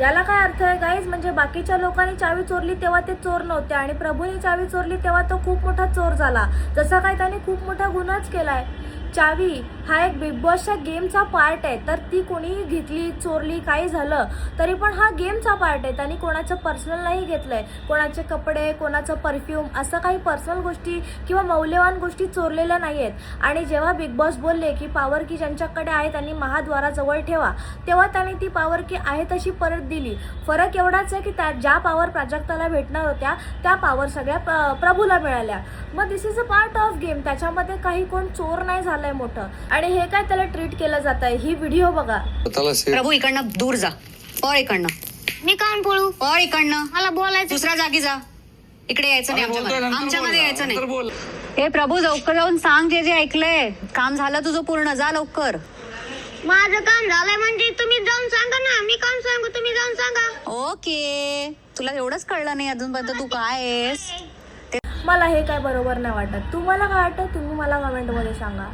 याला काय अर्थ आहे गाईज? म्हणजे बाकीच्या लोकांनी चावी चोरली तेव्हा ते चोर नव्हते आणि प्रभूने चावी चोरली तेव्हा तो खूप मोठा चोर झाला. जसा काय त्याने खूप मोठा गुन्हाच केलाय. चावी हा एक बिग बॉसच्या गेमचा पार्ट आहे, तर ती कोणीही घेतली, चोरली, काही झालं तरी पण हा गेमचा पार्ट आहे. त्यांनी कोणाचं पर्सनल नाही घेतलंय, कोणाचे कपडे, कोणाचं परफ्यूम, असं काही पर्सनल गोष्टी किंवा मौल्यवान गोष्टी चोरलेल्या नाही आहेत. आणि जेव्हा बिग बॉस बोलले की पॉवर की ज्यांच्याकडे आहे त्यांनी महाद्वाराजवळ ठेवा, तेव्हा त्यांनी ती पॉवर की आहे तशी परत दिली. फरक एवढाच आहे की त्या ज्या पॉवर प्राजक्ताला भेटणार होत्या त्या पॉवर सगळ्या प्रभूला मिळाल्या. मग this is a part of game. त्याच्यामध्ये काही कोण चोर नाही झालंय मोठं आणि हे काय त्याला ट्रीट केलं जात आहे. ही व्हिडिओ बघा. प्रभू इकडनं दूर जा, पळ इकडनं. मी काऊन पळू? पळ इकडनं, मला बोलायचं. दुसऱ्या जागी जा. इकडे यायचं नाही, आमच्यामध्ये यायचं नाही. हे प्रभू लवकर जाऊन सांग जे जे ऐकलंय. काम झालं तुझं पूर्ण, जा लवकर. माझं काम झालंय म्हणजे तुम्ही जाऊन सांगा ना. मी काम सांगू, तुम्ही जाऊन सांगा. ओके, तुला एवढंच कळलं नाही अजूनपर्यंत तू काय आहेस. मला हे काय बरोबर नाही वाटत. तुम्हाला काय वाटतं? तुम्ही मला कमेंटमध्ये सांगा.